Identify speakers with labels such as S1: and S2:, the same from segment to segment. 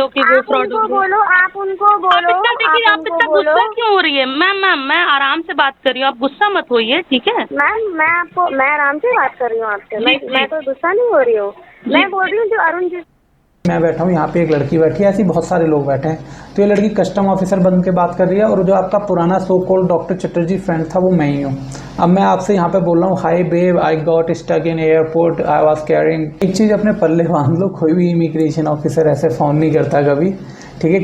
S1: हो कि वो फ्रॉड हो रही है।
S2: आप उनको बोलो,
S1: आप इतना गुस्सा क्यों हो रही है मैम? मैं आराम से बात कर रही हूँ, आप गुस्सा मत होइए, ठीक है
S2: मैम। मैं आराम से बात कर रही हूँ आपसे।
S1: जी जी
S2: मैं तो गुस्सा नहीं हो रही हूँ।
S1: जी
S2: मैं बोल रही हूँ जो अरुण जी।
S3: मैं बैठा हूँ, यहाँ पे एक लड़की बैठी है, ऐसी बहुत सारे लोग बैठे हैं। तो ये लड़की कस्टम ऑफिसर बन के बात कर रही है, और जो आपका पुराना so called doctor Chatterjee friend था वो मैं ही हूँ। अब मैं आपसे यहाँ पे बोल रहा हूँ, hi babe, I got stuck in airport, I was carrying. एक चीज़ अपने पल्ले बांध लो, कोई भी इमिग्रेशन ऑफिसर ऐसे फ़ोन नहीं करता कभी, ठीक है।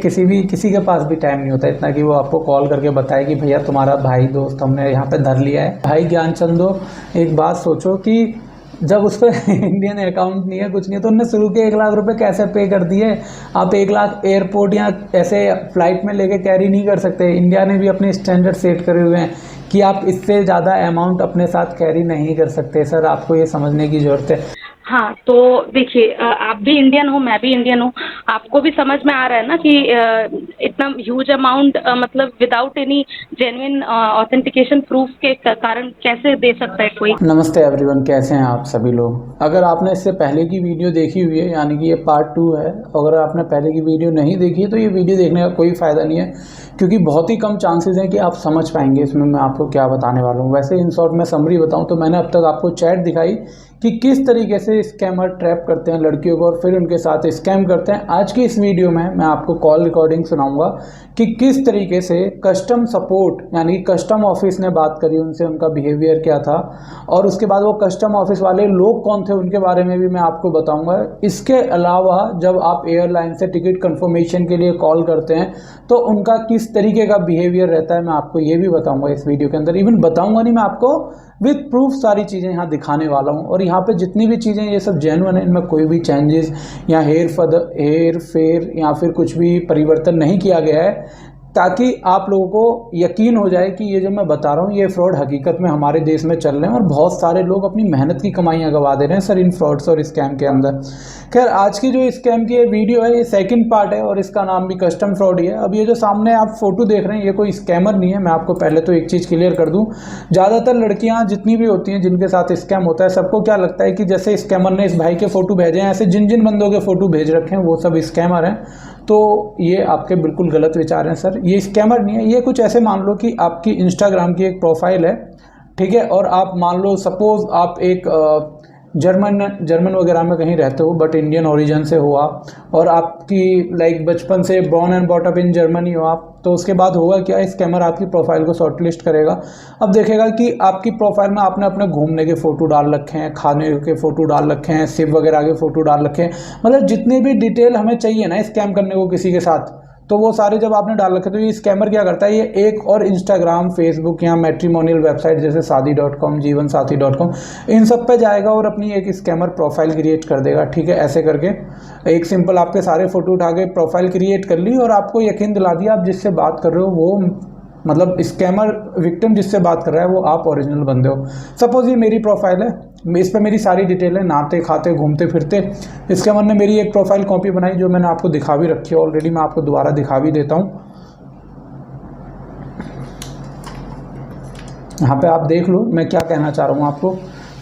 S3: किसी के पास भी टाइम नहीं होता इतना कि वो आपको कॉल करके बताए कि भैया तुम्हारा भाई दोस्त हमने यहाँ पे धर लिया है। भाई ज्ञानचंदो, एक बात सोचो कि जब उस पर इंडियन अकाउंट नहीं है, कुछ नहीं है, तो उनने शुरू के 1 लाख रुपए कैसे पे कर दिए? आप 1 लाख एयरपोर्ट या ऐसे फ्लाइट में लेके कैरी नहीं कर सकते। इंडिया ने भी अपने स्टैंडर्ड सेट करे हुए हैं कि आप इससे ज़्यादा अमाउंट अपने साथ कैरी नहीं कर सकते। सर, आपको ये समझने की ज़रूरत है।
S1: हाँ, तो देखिए, आप भी इंडियन हो, मैं भी इंडियन हूँ, आपको भी समझ में आ रहा है ना कि इतना ह्यूज अमाउंट मतलब without any genuine authentication proof के कारण कैसे दे सकता है कोई।
S3: नमस्ते एवरीवन, कैसे हैं आप सभी लोग? अगर आपने इससे पहले की वीडियो देखी हुई है, यानी कि ये पार्ट 2 है, अगर आपने पहले की वीडियो नहीं देखी है तो ये वीडियो देखने का कोई फ़ायदा नहीं है, क्योंकि बहुत ही कम चांसेस हैं कि आप समझ पाएंगे इसमें मैं आपको क्या बताने वाला हूँ। वैसे इन शॉर्ट में समरी बताऊँ तो मैंने अब तक आपको चैट दिखाई कि किस तरीके से स्कैमर ट्रैप करते हैं लड़कियों को और फिर उनके साथ स्कैम करते हैं। आज की इस वीडियो में मैं आपको कॉल रिकॉर्डिंग सुनाऊंगा कि किस तरीके से कस्टम सपोर्ट, यानी कि कस्टम ऑफिस ने बात करी उनसे, उनका बिहेवियर क्या था, और उसके बाद वो कस्टम ऑफिस वाले लोग कौन थे उनके बारे में भी मैं आपको बताऊंगा। इसके अलावा जब आप एयरलाइन से टिकट कंफर्मेशन के लिए कॉल करते हैं तो उनका किस तरीके का बिहेवियर रहता है, मैं आपको ये भी बताऊंगा इस वीडियो के अंदर। इवन बताऊंगा नहीं, मैं आपको विद प्रूफ सारी चीज़ें यहाँ दिखाने वाला हूँ। और यहाँ पे जितनी भी चीज़ें ये सब जेन्युइन है, इनमें कोई भी चेंजेस या हेर फेर या फिर कुछ भी परिवर्तन नहीं किया गया है, ताकि आप लोगों को यकीन हो जाए कि ये जो मैं बता रहा हूँ ये फ्रॉड हकीकत में हमारे देश में चल रहे हैं और बहुत सारे लोग अपनी मेहनत की कमाइयाँ गंवा दे रहे हैं सर इन फ्रॉड्स और स्कैम के अंदर। खैर, आज की जो स्कैम की ये वीडियो है ये सेकंड पार्ट है और इसका नाम भी कस्टम फ्रॉड ही है। अब ये जो सामने आप फोटो देख रहे हैं ये कोई स्कैमर नहीं है। मैं आपको पहले तो एक चीज़ क्लियर कर दूँ, ज़्यादातर लड़कियाँ जितनी भी होती हैं जिनके साथ स्कैम होता है, सबको क्या लगता है कि जैसे स्कैमर ने इस भाई के फ़ोटो भेजे हैं, ऐसे जिन जिन बंदों के फ़ोटो भेज रखे हैं वो सब स्कैमर हैं। तो ये आपके बिल्कुल गलत विचार हैं सर, ये स्कैमर नहीं है। ये कुछ ऐसे मान लो कि आपकी इंस्टाग्राम की एक प्रोफाइल है, ठीक है, और आप मान लो सपोज आप एक जर्मन वगैरह में कहीं रहते हो बट इंडियन ओरिजिन से हो आप, और आपकी लाइक बचपन से born and bought up in Germany हो आप, तो उसके बाद होगा क्या, स्कैमर आपकी प्रोफाइल को शॉर्टलिस्ट करेगा। अब देखेगा कि आपकी प्रोफाइल में आपने अपने घूमने के फ़ोटो डाल रखे हैं, खाने के फ़ोटो डाल रखे हैं, सिप वगैरह के फ़ोटो डाल रखे हैं, मतलब जितनी भी डिटेल हमें चाहिए ना स्कैम करने को किसी के साथ, तो वो सारे जब आपने डाल रखे तो ये स्कैमर क्या करता है, ये एक और इंस्टाग्राम, फेसबुक या मैट्रिमोनियल वेबसाइट जैसे शादी.com, जीवनसाथी.com, इन सब पे जाएगा और अपनी एक स्कैमर प्रोफाइल क्रिएट कर देगा। ठीक है, ऐसे करके एक सिंपल आपके सारे फोटो उठा के प्रोफाइल क्रिएट कर ली और आपको यकीन दिला दिया आप जिससे बात कर रहे हो वो, मतलब स्कैमर विक्टिम जिससे बात कर रहा है वो आप ओरिजिनल बंदे हो। सपोज ये मेरी प्रोफाइल है, इस पर मेरी सारी डिटेल है, नहाते खाते घूमते फिरते। स्कैमर ने मेरी एक प्रोफाइल कॉपी बनाई जो मैंने आपको दिखा भी रखी है ऑलरेडी, मैं आपको दोबारा दिखा भी देता हूँ। यहाँ पे आप देख लो मैं क्या कहना चाह रहा हूँ आपको।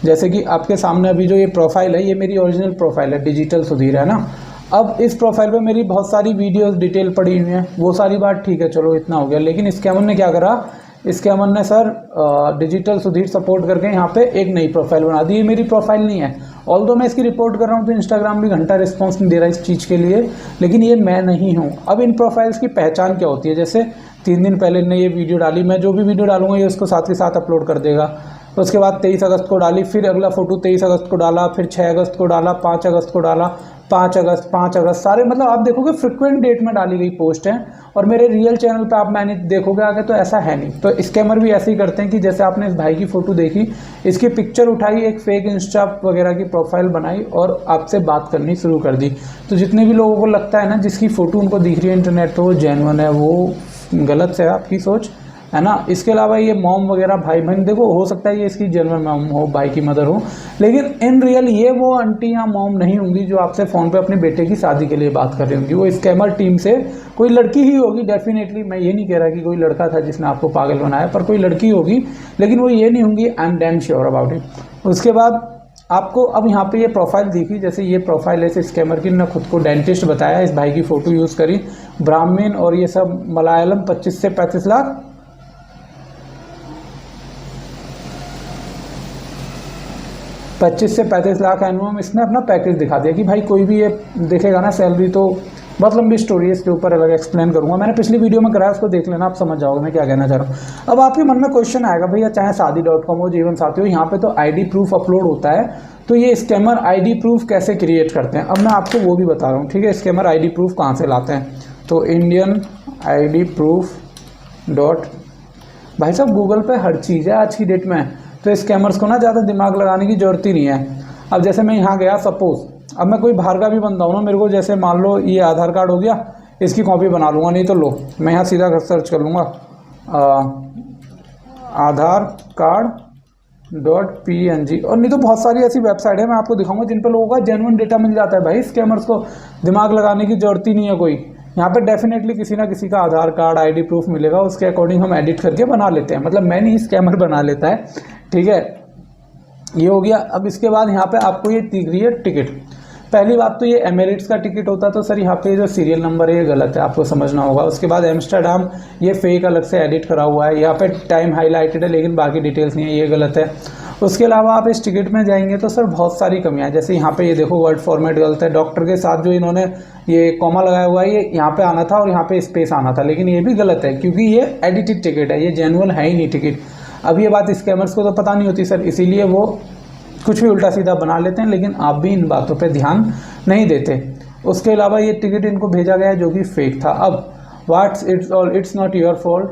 S3: जैसे कि आपके सामने अभी जो ये प्रोफाइल है ये मेरी ओरिजिनल प्रोफाइल है, डिजिटल सुधीर है ना। अब इस प्रोफाइल पे मेरी बहुत सारी वीडियोस डिटेल पड़ी हुई हैं, वो सारी बात ठीक है, चलो इतना हो गया। लेकिन स्कैमर ने क्या करा, स्कैमर ने सर डिजिटल सुधीर सपोर्ट करके यहाँ पे एक नई प्रोफाइल बना दी। ये मेरी प्रोफाइल नहीं है, ऑल्दो मैं इसकी रिपोर्ट कर रहा हूँ तो इंस्टाग्राम भी घंटा रिस्पॉन्स नहीं दे रहा इस चीज़ के लिए, लेकिन ये मैं नहीं हूँ। अब इन प्रोफाइल्स की पहचान क्या होती है, जैसे 3 दिन पहले ने ये वीडियो डाली, मैं जो भी वीडियो डालूंगा ये उसको साथ के साथ अपलोड कर देगा। तो उसके बाद 23 अगस्त को डाली, फिर अगला फोटो 23 अगस्त को डाला, फिर 6 अगस्त को डाला, 5 अगस्त को डाला, 5 अगस्त सारे, मतलब आप देखोगे फ्रिक्वेंट डेट में डाली गई पोस्ट है। और मेरे रियल चैनल पे आप मैंने देखोगे आगे तो ऐसा है नहीं। तो स्कैमर भी ऐसे ही करते हैं कि जैसे आपने इस भाई की फ़ोटो देखी, इसकी पिक्चर उठाई, एक फेक इंस्टा वगैरह की प्रोफाइल बनाई और आपसे बात करनी शुरू कर दी। तो जितने भी लोगों को लगता है ना जिसकी फ़ोटो उनको दिख रही है इंटरनेट पर वो जेन्युइन है, वो गलत है आपकी सोच, है ना। इसके अलावा ये मॉम वगैरह भाई बहन, देखो हो सकता है ये इसकी जेन्युइन मॉम हो, भाई की मदर हो, लेकिन इन रियल ये वो आंटी या मॉम नहीं होंगी जो आपसे फ़ोन पे अपने बेटे की शादी के लिए बात कर रही होंगी। वो स्कैमर टीम से कोई लड़की ही होगी डेफिनेटली। मैं ये नहीं कह रहा कि कोई लड़का था जिसने आपको पागल बनाया, पर कोई लड़की होगी, लेकिन वो ये नहीं होंगी, I am damn sure about it. उसके बाद आपको अब यहाँ पे ये प्रोफाइल दिखी, जैसे ये प्रोफाइल है इस स्कैमर की, ने खुद को डेंटिस्ट बताया, इस भाई की फ़ोटो यूज़ करी, ब्राह्मण और ये सब मलयालम, 25 से 35 लाख, 25 से 35 लाख एनुअम इसने अपना पैकेज दिखा दिया कि भाई कोई भी ये देखेगा ना सैलरी, तो बहुत लंबी स्टोरी है, इसके ऊपर अलग एक्सप्लेन करूंगा, मैंने पिछली वीडियो में कराया, उसको देख लेना, आप समझ जाओगे मैं क्या कहना चाह रहा हूँ। अब आपके मन में क्वेश्चन आएगा भैया, चाहे शादी.com हो, जीवन साथी हो, यहाँ पे तो आईडी प्रूफ अपलोड होता है, तो ये स्कैमर आईडी प्रूफ कैसे क्रिएट करते हैं, अब मैं आपको वो भी बता रहा हूँ, ठीक है। स्कैमर आईडी प्रूफ कहाँ से लाते हैं, तो इंडियन आईडी प्रूफ डॉट, भाई साहब गूगल पे हर चीज़ है आज की डेट में, तो स्कैमर्स को ना ज़्यादा दिमाग लगाने की जरूरत ही नहीं है। अब जैसे मैं यहाँ गया, सपोज अब मैं कोई बाहर का भी बंदा हूँ ना, मेरे को जैसे मान लो ये आधार कार्ड हो गया, इसकी कॉपी बना लूँगा, नहीं तो लो मैं यहाँ सीधा सर्च कर लूँगा आधार कार्ड .png, और नहीं तो बहुत सारी ऐसी वेबसाइट है मैं आपको दिखाऊंगा जिन पर लोगों का जेन्युइन डेटा मिल जाता है। भाई स्कैमर्स को दिमाग लगाने की जरूरत ही नहीं है कोई, यहाँ पे डेफिनेटली किसी ना किसी का आधार कार्ड आईडी प्रूफ मिलेगा, उसके अकॉर्डिंग हम एडिट करके बना लेते हैं, मतलब मैं नहीं, स्कैमर बना लेता है, ठीक है। ये हो गया। अब इसके बाद यहाँ पे आपको ये दिख रही है टिकट, पहली बात तो ये एमिरेट्स का टिकट होता है, तो सर यहाँ पे जो सीरियल नंबर है ये गलत है, आपको समझना होगा। उसके बाद एम्स्टर्डम, ये फेक अलग से एडिट करा हुआ है, यहाँ पे टाइम हाईलाइटेड है लेकिन बाकी डिटेल्स नहीं है, ये गलत है। उसके अलावा आप इस टिकट में जाएंगे तो सर बहुत सारी कमियां हैं, जैसे यहाँ पे ये देखो वर्ड फॉर्मेट गलत है, डॉक्टर के साथ जो इन्होंने ये कॉमा लगाया हुआ है ये यहाँ पे आना था और यहाँ पे स्पेस आना था, लेकिन ये भी गलत है क्योंकि ये एडिटेड टिकट है, ये जेन्युइन है ही नहीं टिकट। अब ये बात स्कैमर्स को तो पता नहीं होती सर, इसीलिए वो कुछ भी उल्टा सीधा बना लेते हैं, लेकिन आप भी इन बातों पे ध्यान नहीं देते। उसके अलावा ये टिकट इनको भेजा गया है जो कि फेक था। अब it's not your fault,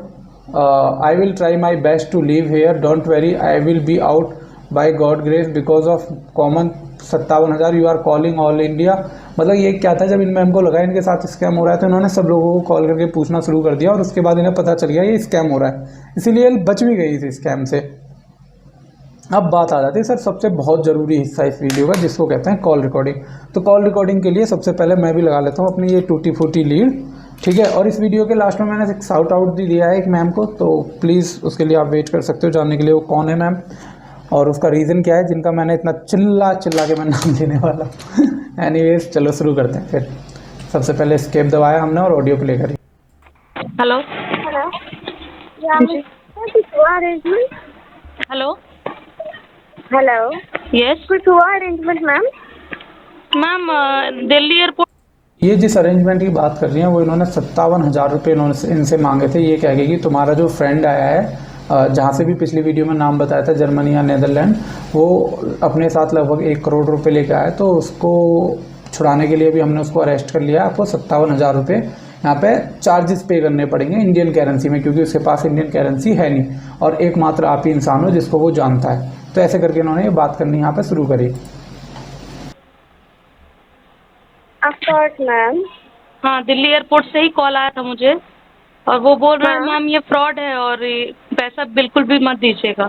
S3: I will try my best to leave here, don't worry, I will be out by God grace because of common 57,000 you are calling all India. मतलब ये क्या था, जब इन मैम को लगा इनके साथ स्कैम हो रहा है तो इन्होंने सब लोगों को कॉल करके पूछना शुरू कर दिया और उसके बाद इन्हें पता चल गया ये स्कैम हो रहा है, इसीलिए बच भी गई थी स्कैम से। अब बात आ जाती है सर सबसे बहुत ज़रूरी हिस्सा इस वीडियो का, जिसको कहते हैं कॉल रिकॉर्डिंग। तो कॉल रिकॉर्डिंग के लिए सबसे पहले मैं भी लगा लेता हूँ अपनी ये टूटी फूटी लीड, ठीक है। और इस वीडियो के लास्ट में मैंने एक शाउट आउट भी दिया है एक मैम को, तो प्लीज़ उसके लिए आप वेट कर सकते हो जानने के लिए वो कौन है मैम और उसका रीज़न क्या है जिनका मैंने इतना चिल्ला के मैं नाम लेने वाला हूँ। एनीवेज चलो शुरू करते हैं फिर। सबसे पहले स्केप दबाया हमने और ऑडियो प्ले करी।
S1: Hello
S2: hello,
S1: hello
S2: hello,
S1: yes
S2: कुछ हुआ arrangement ma'am?
S1: Ma'am Delhi airport,
S3: ये जिस अरेंजमेंट की बात कर रही हैं वो इन्होंने 57,000 रुपये इनसे मांगे थे। ये कह गए कि तुम्हारा जो फ्रेंड आया है जहाँ से भी पिछली वीडियो में नाम बताया था जर्मनी या नेदरलैंड, वो अपने साथ लगभग 1 करोड़ रुपए लेकर आया, तो उसको छुड़ाने के लिए भी हमने उसको अरेस्ट कर लिया। आपको 57,000 रुपये यहाँ पे चार्जेस पे करने पड़ेंगे इंडियन करेंसी में, क्योंकि उसके पास इंडियन करेंसी है नहीं और एकमात्र आप ही इंसान हो जिसको वो जानता है। तो ऐसे करके इन्होंने ये बात करनी यहाँ पे शुरू करी।
S2: मैम,
S1: हाँ दिल्ली एयरपोर्ट से ही कॉल आया था मुझे और वो बोल रहे हैं मैम ये फ्रॉड है और ये पैसा बिल्कुल भी मत दीजिएगा।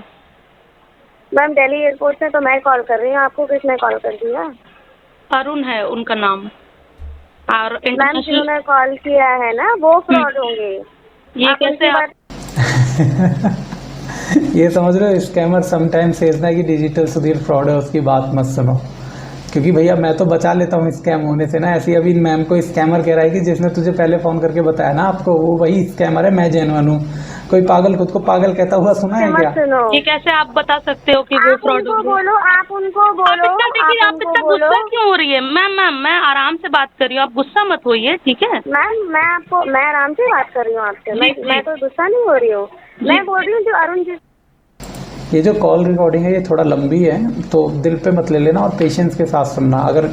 S2: मैम दिल्ली एयरपोर्ट से तो मैं कॉल कर रही हूँ, आपको किसने कॉल कर दिया?
S1: अरुण है उनका नाम, और
S2: मैम जिन्होंने कॉल किया है ना वो फ्रॉड होंगे।
S1: ये कैसे आप
S3: ये समझ रहे हो, स्कैमर समटाइम्स सेज ना कि डिजिटल सुधीर फ्रॉड है, उसकी बात मत सुनो, क्योंकि भैया मैं तो बचा लेता हूँ स्कैम होने से ना। ऐसी अभी मैम को स्कैमर कह रहा है कि जिसने तुझे पहले फ़ोन करके बताया ना आपको, वो वही स्कैमर है, मैं जेन्युइन हूँ। कोई पागल खुद को पागल कहता हुआ सुना है क्या?
S1: ये कैसे आप बता सकते हो कि वो फ्रॉड
S2: हो? बोलो, आप उनको बोलो।
S1: आप इतना गुस्सा क्यों हो रही है? मैम मैं आराम से बात कर रही हूँ, आप गुस्सा मत होइए, ठीक है
S2: मैम? मैं आराम से बात कर रही हूँ आपसे, मैं तो गुस्सा नहीं हो रही हूँ। मैं बोल रही हूँ जो अरुण जी,
S3: ये जो कॉल रिकॉर्डिंग है ये थोड़ा लंबी है तो दिल पे मत ले लेना और पेशेंस के साथ सुनना। अगर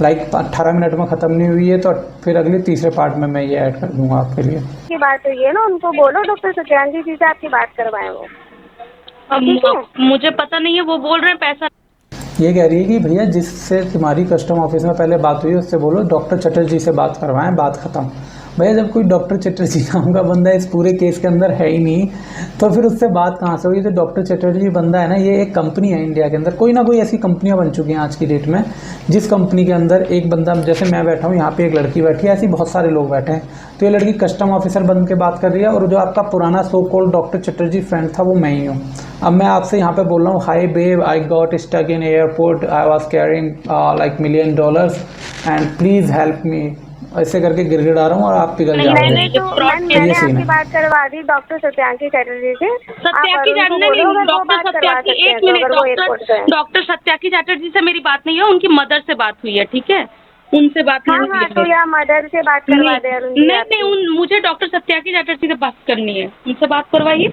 S3: लाइक 18 मिनट में ख़त्म नहीं हुई है तो फिर अगले तीसरे पार्ट में मैं ये ऐड कर दूंगा आपके लिए।
S2: की बात हुई है ना, उनको बोलो डॉक्टर सत्यानंद जी से आपकी बात करवाएं वो।
S1: मुझे पता नहीं है, वो बोल रहे हैं पैसा।
S3: ये कह रही है कि भैया जिससे तुम्हारी कस्टम ऑफिस में पहले बात हुई है उससे बोलो डॉक्टर चटर्जी से बात करवाएं, बात ख़त्म। भैया जब कोई डॉक्टर चटर्जी नाम का बंदा इस पूरे केस के अंदर है ही नहीं, तो फिर उससे बात कहाँ से होगी। जो डॉक्टर चटर्जी बंदा है ना, ये एक कंपनी है इंडिया के अंदर, कोई ना कोई ऐसी कंपनियां बन चुकी हैं आज की डेट में, जिस कंपनी के अंदर एक बंदा, जैसे मैं बैठा हूँ यहाँ पे, एक लड़की बैठी है, ऐसी बहुत सारे लोग बैठे हैं। तो ये लड़की कस्टम ऑफिसर बन के बात कर रही है, और जो आपका पुराना so called doctor Chatterjee friend था वो मैं ही हूँ। अब मैं आपसे यहाँ पे बोल रहा हूँ, hi babe, I got stuck in airport, I was carrying like $1 million and please help me, ऐसे करके गिड़गिड़ा रहा हूँ और आप पिघल जाओगे।
S2: मैंने तो मैंने आपकी बात करवा दी डॉक्टर सत्याकी चैटर्जी से।
S1: सत्याकी डॉक्टर सत्याकी, एक मिनट, डॉक्टर सत्याकी चैटर्जी से मेरी बात नहीं है, उनकी मदर से बात हुई है, ठीक है, उनसे बात नहीं हुई है।
S2: तो या मदर से बात करवा दे।
S1: नहीं, मुझे डॉक्टर सत्याकी चैटर्जी से बात करनी है, उनसे बात करवाइए।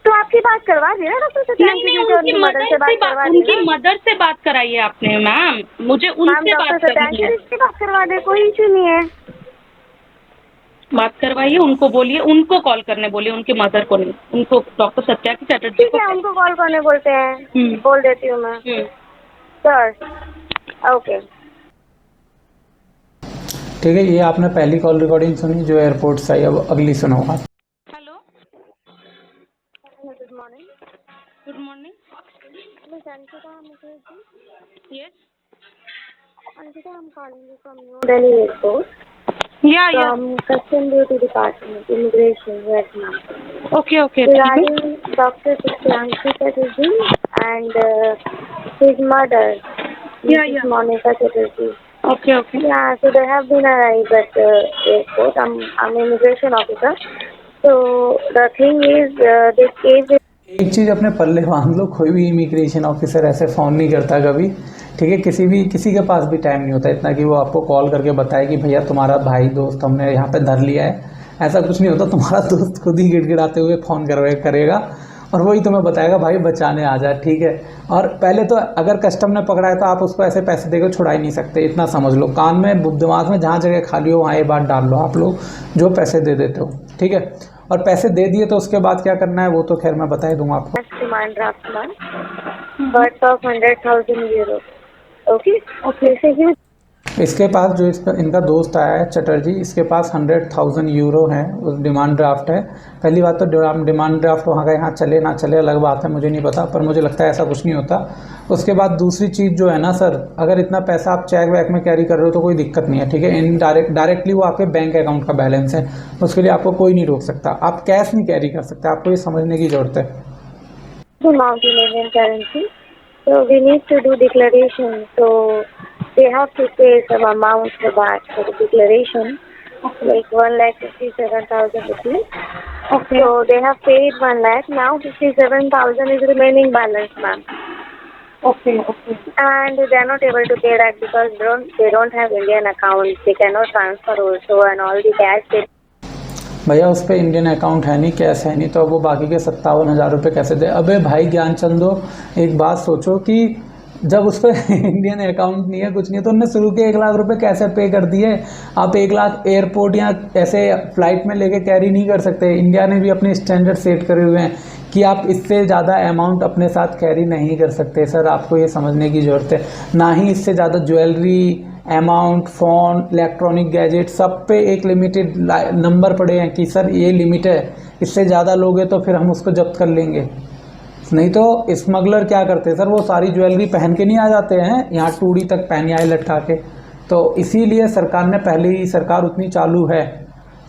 S2: तो आपकी बात करवा दी ना डॉक्टर सत्याकी जी से, उनकी मदर से बात करवा दी।
S1: उनकी मदर से बात कराइए आपने मैम, मुझे उनसे बात करनी है।
S2: से बात करवा दे, कोई इशू नहीं है।
S1: बात करवाइए, उनको बोलिए, उनको कॉल करने बोलिए, उनके मदर को नहीं, उनको डॉक्टर सत्याकी चैटर्जी
S2: ठीक है, उनको कॉल करने बोलते हैं, बोल देती हूँ मैं। सर ओके
S3: ठीक है। ये आपने पहली कॉल रिकॉर्डिंग सुनी जो एयरपोर्ट से आई, अब अगली सुनो आप।
S1: Hello,
S2: good morning.
S1: Good morning.
S2: Miss Ankita Mukherjee.
S1: Yes,
S2: Ankita, I'm calling you from New Delhi Airport.
S1: या
S2: From Custom Duty Department, Immigration, Vietnam.
S1: Okay okay.
S2: Regarding Dr. Sutyanshi Chatterjee and his mother, Mrs. Monica Chatterjee.
S1: Okay okay.
S2: Yeah, so they have been arrived at the airport. I'm immigration officer. So the thing is, this case is.
S3: एक चीज़ अपने पल्ले बांध लो, कोई भी immigration officer ऐसे phone नहीं करता कभी, ठीक है। किसी के पास भी टाइम नहीं होता इतना कि वो आपको कॉल करके बताए कि भैया तुम्हारा भाई दोस्त हमने यहाँ पे धर लिया है, ऐसा कुछ नहीं होता। तुम्हारा दोस्त खुद ही गिड़गिड़ाते हुए फ़ोन करेगा और वही तुम्हें बताएगा भाई बचाने आ जा, ठीक है। और पहले तो अगर कस्टम ने पकड़ा है तो आप उसको ऐसे पैसे देकर छुड़ा ही नहीं सकते, इतना समझ लो। कान में दिमाग में जहाँ जगह खाली हो वहाँ ये बात डाल लो आप लोग, जो पैसे दे देते हो, ठीक है। और पैसे दे दिए तो उसके बाद क्या करना है वो तो खैर मैं बता ही दूंगा आपको।
S2: Demand draft man, worth of 100,000 euros. Okay. Okay. So
S3: इसके पास जो इनका दोस्त आया है चटर्जी, इसके पास 100,000 यूरो है, उस डिमांड ड्राफ्ट है। पहली बात तो डिमांड ड्राफ्ट वहाँ का यहाँ चले ना चले अलग बात है, मुझे नहीं पता, पर मुझे लगता है ऐसा कुछ नहीं होता। उसके बाद दूसरी चीज़ जो है ना सर, अगर इतना पैसा आप चेक वैक में कैरी कर रहे हो तो कोई दिक्कत नहीं है, ठीक है। डायरेक्टली वो आपके बैंक अकाउंट का बैलेंस है, उसके लिए आपको कोई नहीं रोक सकता। आप कैश नहीं कैरी कर सकते, आपको ये समझने की ज़रूरत है।
S2: amount in Indian currency. So we need to do declaration. So they have to pay some amount for that, for the declaration, like 1,57,000 rupees. Okay. So they have paid 1 lakh. Now 57,000 is remaining balance, ma'am.
S1: Okay, okay.
S2: And they are not able to pay that because they don't have Indian account. They cannot transfer also, and all the cash they.
S3: भैया उस पर Indian account है नहीं, cash है नहीं, तो अब वो बाकी के 57,000 रुपये कैसे दे। अबे भाई ज्ञानचंदो, एक बात सोचो कि जब उस पर इंडियन अकाउंट नहीं है, कुछ नहीं है, तो उनने शुरू के 1 लाख रुपए कैसे पे कर दिए। आप 1 लाख एयरपोर्ट या ऐसे फ्लाइट में लेके कैरी नहीं कर सकते। इंडिया ने भी अपने स्टैंडर्ड सेट करे हुए हैं कि आप इससे ज़्यादा अमाउंट अपने साथ कैरी नहीं कर सकते। सर आपको ये समझने की ज़रूरत है, ना ही इससे ज़्यादा jewellery, amount, phone, electronic gadget, सब पे एक लिमिटेड नंबर पड़े हैं कि सर ये लिमिट है, इससे ज़्यादा लोगे तो फिर हम उसको जब्त कर लेंगे। नहीं तो स्मगलर क्या करते हैं सर, वो सारी ज्वेलरी पहन के नहीं आ जाते हैं, यहाँ टूड़ी तक पहन आए लटका के। तो इसीलिए सरकार ने पहले ही, सरकार उतनी चालू है,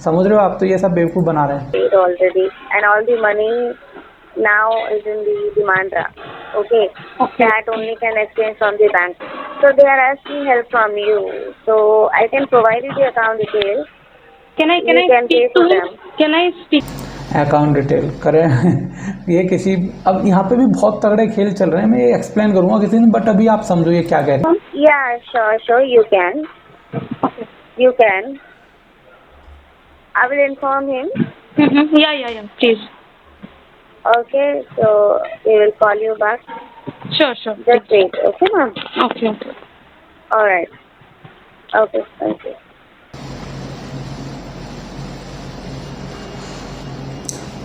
S3: समझ रहे हो आप, तो ये सब बेवकूफ़ बना रहे हैं।
S2: Already, and all the money now is in the demand draft. Okay. That only can exchange from the bank. So they are asking help from you. So I can provide you the account details.
S1: Can I speak to him? Can I speak?
S3: Account detail करें ये किसी, अब यहाँ पे भी बहुत तगड़े खेल चल रहे हैं, मैं ये एक्सप्लेन करूँगा किसी दिन, बट अभी आप समझो ये क्या कह रहे हैं।
S2: Yeah, sure, you can. You can. I will inform him.
S1: Yeah, please.
S2: Okay, so we will call you back.
S1: Sure.
S2: Just wait, okay, ma'am?
S1: Okay.
S2: All right. Okay, thank you.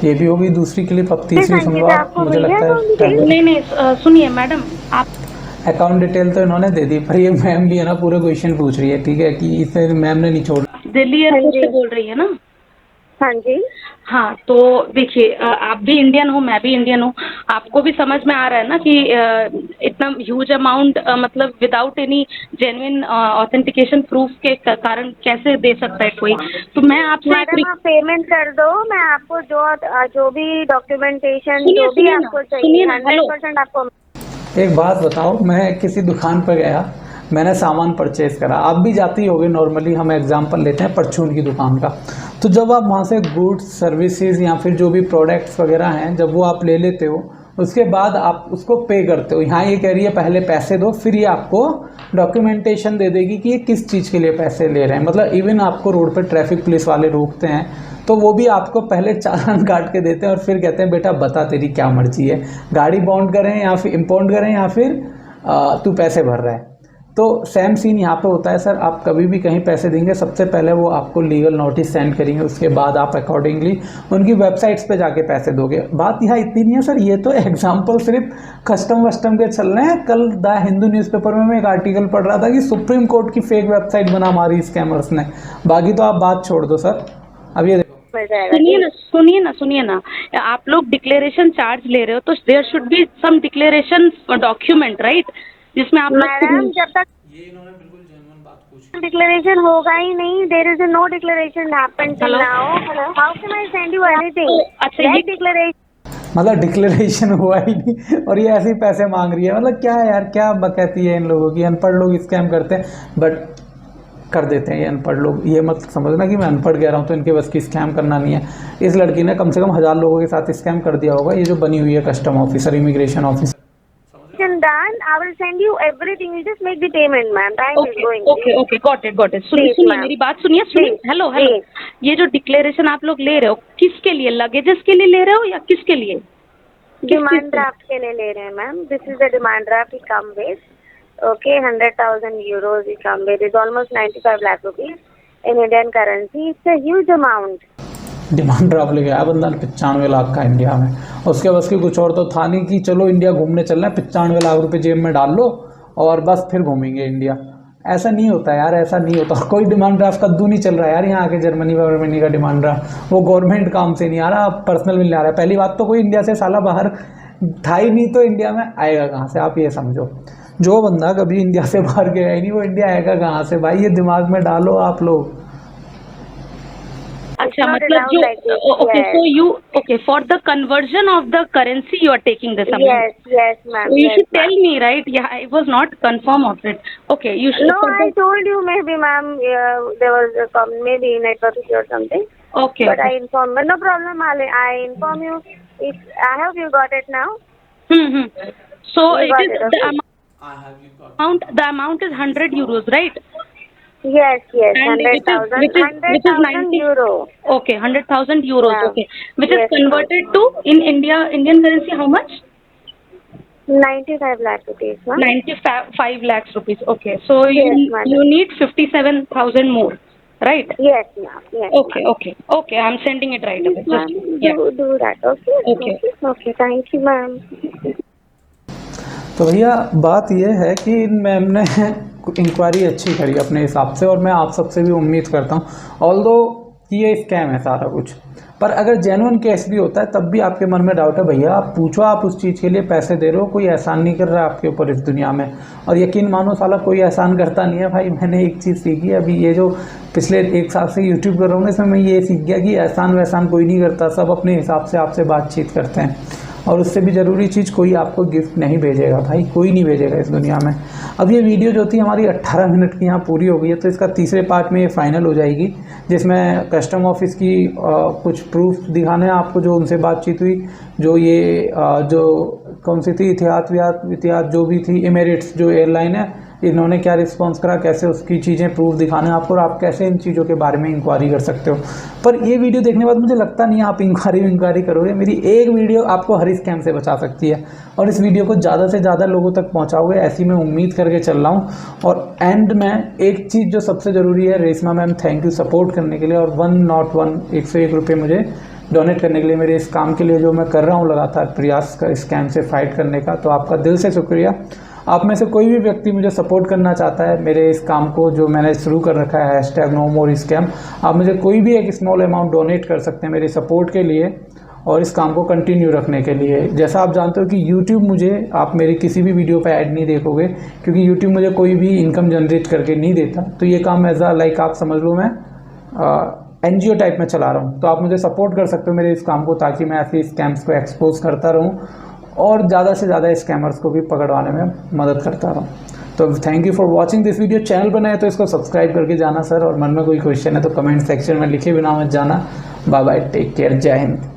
S3: ये भी होगी दूसरी क्लिप, अब तीसरी सुनवा। मुझे लगता है
S1: नहीं, सुनिए मैडम, आप
S3: अकाउंट डिटेल तो इन्होंने दे दी, पर ये मैम भी है ना पूरे क्वेश्चन पूछ रही है, ठीक है, कि इसे मैम ने नहीं छोड़ा।
S1: दिल्ली एयरपोर्ट से बोल रही है ना?
S2: हाँ जी।
S1: हाँ, तो देखिए आप भी इंडियन हो, मैं भी इंडियन हूँ, आपको भी समझ में आ रहा है ना कि इतना ह्यूज अमाउंट मतलब without any genuine authentication proof के कारण कैसे दे सकता है कोई? तो मैं आपसे
S2: मैडम आप पेमेंट कर दो, मैं आपको जो भी डॉक्यूमेंटेशन
S1: सुनिए,
S2: जो भी
S1: सुनिए ना,
S2: आपको
S1: सुनिए
S2: चाहिए
S1: ना, हेलो।
S2: 100% आपको।
S3: एक बात बताओ, मैं किसी दुकान पर गया, मैंने सामान परचेज करा, आप भी जाती होगी नॉर्मली, हम एग्जांपल लेते हैं परचून की दुकान का। तो जब आप वहाँ से गुड्स सर्विसेज या फिर जो भी प्रोडक्ट्स वगैरह हैं, जब वो आप ले लेते हो, उसके बाद आप उसको पे करते हो। यहाँ ये कह रही है पहले पैसे दो, फिर ये आपको डॉक्यूमेंटेशन दे देगी कि ये किस चीज़ के लिए पैसे ले रहे हैं। मतलब इवन आपको रोड पर ट्रैफिक पुलिस वाले रोकते हैं तो वो भी आपको पहले चालान काट के देते हैं और फिर कहते हैं बेटा बता तेरी क्या मर्जी है, गाड़ी बाउंड करें या फिर इम्पाउंड करें या फिर तू पैसे भर रहा है। तो सेम सीन यहाँ पे होता है सर, आप कभी भी कहीं पैसे देंगे सबसे पहले वो आपको लीगल नोटिस सेंड करेंगे, उसके बाद आप अकॉर्डिंगली उनकी वेबसाइट्स पे जाके पैसे दोगे। बात यहाँ इतनी नहीं है सर, ये तो एग्जांपल सिर्फ कस्टम वस्टम के चल रहे हैं। कल द हिंदू न्यूज़पेपर में मैं एक आर्टिकल पढ़ रहा था कि सुप्रीम कोर्ट की फेक वेबसाइट बना मारी स्कैमर्स ने। बाकी तो आप बात छोड़ दो सर, अब ये
S1: सुनिए ना, आप लोग डिक्लेरेशन चार्ज ले रहे हो तो there should be some declaration document, right, जिसमें आप
S2: मैडम जब तक
S3: ये इन्होंने बिल्कुल जेन्युइन बात पूछी।
S2: डिक्लेरेशन होगा ही नहीं, there is no declaration happened till now, how can I send you anything?
S1: अच्छा, ये
S2: डिक्लेरेशन
S3: मतलब डिक्लेरेशन हुआ ही नहीं और ये ऐसे ही पैसे मांग रही है। मतलब क्या है यार, क्या बकैती है इन लोगों की। अनपढ़ लोग स्कैम करते हैं, बट कर देते हैं ये अनपढ़ लोग। ये मत समझना कि मैं अनपढ़ कह रहा हूँ तो इनके बस की स्कैम करना नहीं है। इस लड़की ने कम से कम 1000 लोगों के साथ स्कैम कर दिया होगा, ये जो बनी हुई है custom officer, immigration officer.
S2: done, I will send you everything. You just make the payment, ma'am. Time is going.
S1: Okay, got it.
S2: Please,
S1: सुनिए
S2: ma'am.
S1: मेरी बात सुनिए।
S2: Please,
S1: hello,
S2: please.
S1: ये जो डिक्लेरेशन आप लोग ले रहे हो किसके लिए? लगेजेस के लिए ले रहे हो या किसके लिए?
S2: डिमांड ड्राफ्ट के लिए ले रहे हैं ma'am. This is the demand draft, come with okay 100,000 euros. It come with is almost 95 lakh rupees in Indian currency. It's a huge amount.
S3: Demand draft ले गया बंदा 95 लाख का इंडिया में। उसके बस की कुछ और तो था नहीं कि चलो इंडिया घूमने चल रहे हैं, 95 लाख रुपए जेब में डाल लो और बस फिर घूमेंगे इंडिया। ऐसा नहीं होता यार, ऐसा नहीं होता। कोई डिमांड ड्राफ्ट कद्दू नहीं चल रहा है यार यहाँ आके। जर्मनी का डिमांड ड्राफ्ट वो गवर्नमेंट काम से नहीं आ रहा, पर्सनल मिलने आ रहा है। पहली बात तो कोई इंडिया से साला बाहर था ही नहीं, तो इंडिया में आएगा कहाँ से? आप ये समझो, जो बंदा कभी इंडिया से बाहर गया ही नहीं वो इंडिया आएगा कहाँ से भाई? ये दिमाग में डालो आप लोग।
S1: अच्छा, मतलब जो okay, so you okay for the conversion of the currency you are taking this amount?
S2: Yes, ma'am.
S1: You should tell me, right? Yeah, I was not confirm of it. Okay, you should.
S2: No, I told you maybe, ma'am. There was maybe network issue or something.
S1: Okay.
S2: But I informed. But no problem. I inform you. I hope you got it now.
S1: So
S2: You
S1: it
S2: got
S1: is
S2: it, okay.
S1: the amount is 100 euros, right?
S2: Yes,
S1: And
S2: 100,000.
S1: which is
S2: 100,000 euro.
S1: Okay, 100,000 euros.
S2: Yeah.
S1: Okay, which
S2: Yes,
S1: is converted to in Indian currency how much?
S2: 95 lakh rupees, ma'am.
S1: 95 lakhs rupees. Okay, so
S2: Yes, madam.
S1: you need 57,000 more, right?
S2: Yes, ma'am. Yes.
S1: Okay. I'm sending it right away.
S2: Ma'am,
S1: Just
S2: do that. Okay.
S1: Okay.
S2: Okay. Thank you, ma'am.
S3: तो भैया बात यह है कि ma'am ने inquiry अच्छी करी अपने हिसाब से, और मैं आप सबसे भी उम्मीद करता हूँ ऑल्दो कि ये स्कैम है सारा कुछ, पर अगर जेन्युइन केस भी होता है तब भी आपके मन में डाउट है, भैया आप पूछो, आप उस चीज़ के लिए पैसे दे रहे हो, कोई एहसान नहीं कर रहा है आपके ऊपर इस दुनिया में। और यकीन मानो साला कोई एहसान करता नहीं है भाई। मैंने एक चीज़ सीखी अभी, ये जो पिछले 1 साल से यूट्यूब कर रहा हूँ इसमें मैं ये सीख गया कि एहसान वहसान कोई नहीं करता, सब अपने हिसाब से आपसे बातचीत करते हैं। और उससे भी ज़रूरी चीज़, कोई आपको गिफ्ट नहीं भेजेगा भाई, कोई नहीं भेजेगा इस दुनिया में। अब ये वीडियो जो थी हमारी 18 मिनट की यहाँ पूरी हो गई है, तो इसका तीसरे पार्ट में ये फाइनल हो जाएगी, जिसमें कस्टम ऑफिस की कुछ प्रूफ दिखाने हैं आपको, जो उनसे बातचीत हुई, जो ये जो कौन सी थी इतिहाद जो भी थी, एमिरेट्स जो एयरलाइन है, इन्होंने क्या रिस्पॉन्स करा, कैसे उसकी चीज़ें प्रूफ दिखाने हैं आपको, और आप कैसे इन चीज़ों के बारे में इंक्वायरी कर सकते हो। पर ये वीडियो देखने के बाद मुझे लगता नहीं है आप इंक्वायरी करोगे। मेरी एक वीडियो आपको हर स्कैम से बचा सकती है, और इस वीडियो को ज़्यादा से ज़्यादा लोगों तक पहुँचाओगे ऐसी मैं उम्मीद करके चल रहा हूँ। और एंड में एक चीज़ जो सबसे ज़रूरी है, Reshma ma'am thank you support करने के लिए, और 101 रुपये मुझे डोनेट करने के लिए, मेरे इस काम के लिए जो मैं कर रहा हूँ लगातार प्रयास का स्कैम से फाइट करने का, तो आपका दिल से शुक्रिया। आप में से कोई भी व्यक्ति मुझे सपोर्ट करना चाहता है मेरे इस काम को जो मैंने शुरू कर रखा है #NoMoreScam, आप मुझे कोई भी एक स्मॉल अमाउंट डोनेट कर सकते हैं मेरी सपोर्ट के लिए और इस काम को कंटिन्यू रखने के लिए। जैसा आप जानते हो कि YouTube मुझे आप मेरी किसी भी वीडियो पे ऐड नहीं देखोगे, क्योंकि YouTube मुझे कोई भी इनकम जनरेट करके नहीं देता। तो ये काम एज लाइक आप समझ लो मैं NGO टाइप में चला रहा हूँ। तो आप मुझे सपोर्ट कर सकते हो मेरे इस काम को, ताकि मैं ऐसे स्कैम्स को एक्सपोज करता रहूँ और ज़्यादा से ज़्यादा स्कैमर्स को भी पकड़वाने में मदद करता रहूँ। तो thank you for watching this video. Channel पर नए तो इसको सब्सक्राइब करके जाना सर, और मन में कोई क्वेश्चन है तो कमेंट सेक्शन में लिखे बिना मत जाना। बाय बाय, टेक केयर, जय हिंद।